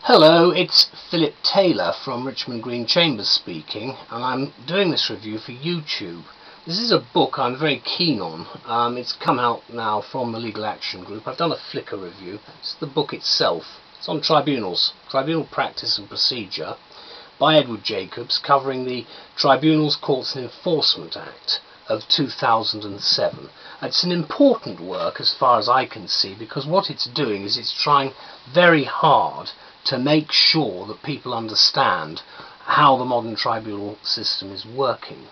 Hello, it's Philip Taylor from Richmond Green Chambers speaking, and I'm doing this review for YouTube. This is a book I'm very keen on. It's come out now from the Legal Action Group. I've done a Flickr review. It's the book itself. It's on tribunals, tribunal practice and procedure, by Edward Jacobs, covering the Tribunal Courts Enforcement Act of 2007. It's an important work as far as I can see, because what it's doing is it's trying very hard to make sure that people understand how the modern tribunal system is working.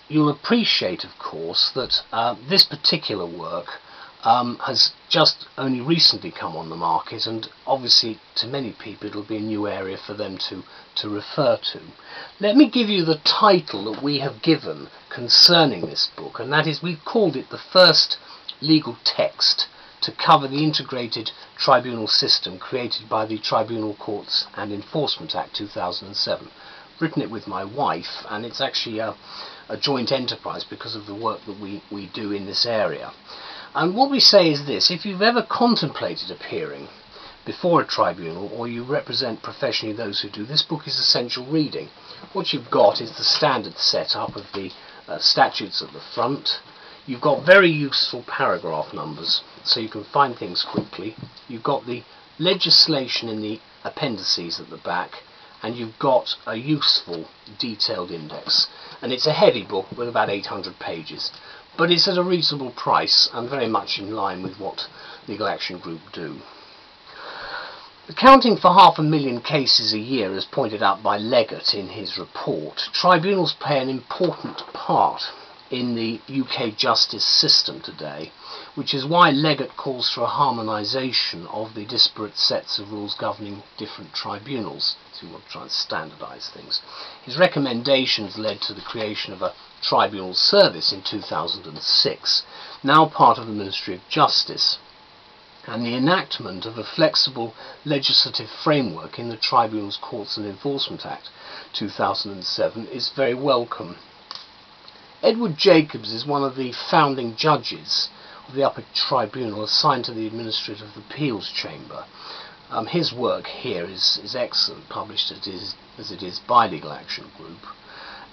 You'll appreciate, of course, that this particular work has just only recently come on the market, and obviously to many people it'll be a new area for them to refer to. Let me give you the title that we have given concerning this book, and that is, we've called it the first legal text to cover the integrated tribunal system created by the Tribunal Courts and Enforcement Act 2007. I've written it with my wife, and it's actually a joint enterprise because of the work that we do in this area. And what we say is this: if you've ever contemplated appearing before a tribunal, or you represent professionally those who do, this book is essential reading. What you've got is the standard setup of the statutes at the front. You've got very useful paragraph numbers, so you can find things quickly. You've got the legislation in the appendices at the back, and you've got a useful detailed index. And it's a heavy book with about 800 pages, but it's at a reasonable price and very much in line with what Legal Action Group do. Accounting for 500,000 cases a year, as pointed out by Leggatt in his report, tribunals play an important part in the UK justice system today, which is why Leggatt calls for a harmonization of the disparate sets of rules governing different tribunals. So we want to try and standardize things. His recommendations led to the creation of a Tribunal Service in 2006, now part of the Ministry of Justice, and the enactment of a flexible legislative framework in the Tribunal Courts Enforcement Act 2007 is very welcome. Edward Jacobs is one of the founding judges of the Upper Tribunal assigned to the Administrative Appeals Chamber. His work here is excellent, published as it is by Legal Action Group,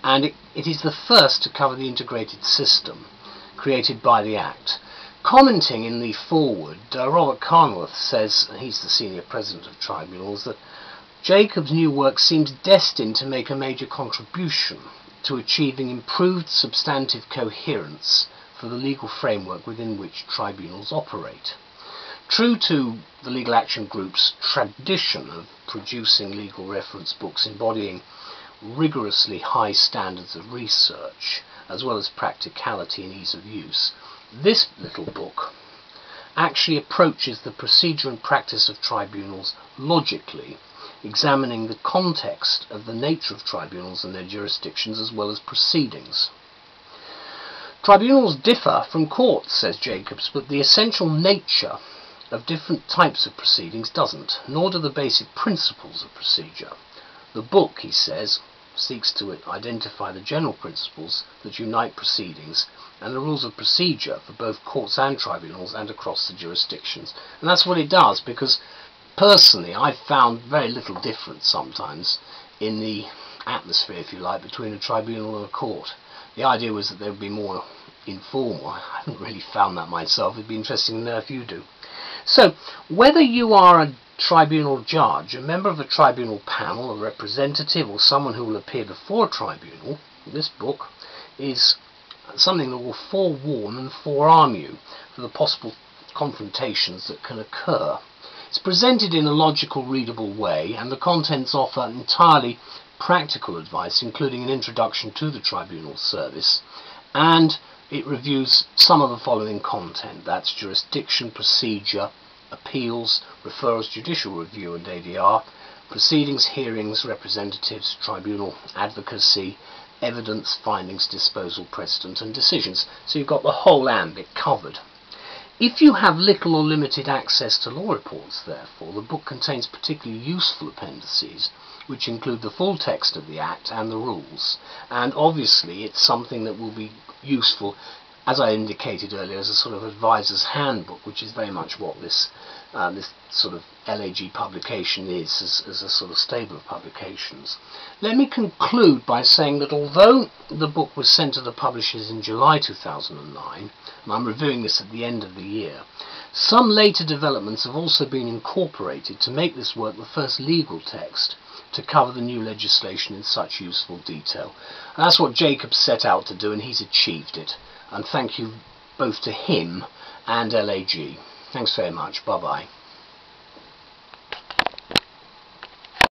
and it is the first to cover the integrated system created by the Act. Commenting in the foreword, Robert Carnworth says, he's the senior president of tribunals, that Jacobs' new work seems destined to make a major contribution to achieving improved substantive coherence for the legal framework within which tribunals operate. True to the Legal Action Group's tradition of producing legal reference books embodying rigorously high standards of research, as well as practicality and ease of use, this little book actually approaches the procedure and practice of tribunals logically, examining the context of the nature of tribunals and their jurisdictions as well as proceedings. Tribunals differ from courts, says Jacobs, but the essential nature of different types of proceedings doesn't, nor do the basic principles of procedure. The book, he says, seeks to identify the general principles that unite proceedings and the rules of procedure for both courts and tribunals and across the jurisdictions. And that's what it does, because personally I've found very little difference sometimes in the atmosphere, if you like, between a tribunal and a court. The idea was that they would be more informal. I haven't really found that myself. It'd be interesting to know if you do. So, whether you are a tribunal judge, a member of a tribunal panel, a representative, or someone who will appear before a tribunal, this book is something that will forewarn and forearm you for the possible confrontations that can occur. It's presented in a logical, readable way, and the contents offer entirely practical advice, including an introduction to the Tribunal Service, and it reviews some of the following content. That's jurisdiction, procedure, appeals, referrals, judicial review and ADR, proceedings, hearings, representatives, tribunal advocacy, evidence, findings, disposal, precedent and decisions. So you've got the whole ambit covered. If you have little or limited access to law reports, therefore, the book contains particularly useful appendices which include the full text of the Act and the rules. And obviously it's something that will be useful, as I indicated earlier, as a sort of advisor's handbook, which is very much what this this sort of LAG publication is as a sort of stable of publications. Let me conclude by saying that although the book was sent to the publishers in July 2009, and I'm reviewing this at the end of the year, some later developments have also been incorporated to make this work the first legal text to cover the new legislation in such useful detail. And that's what Jacob set out to do, and he's achieved it. And thank you both to him and LAG. Thanks very much. Bye-bye.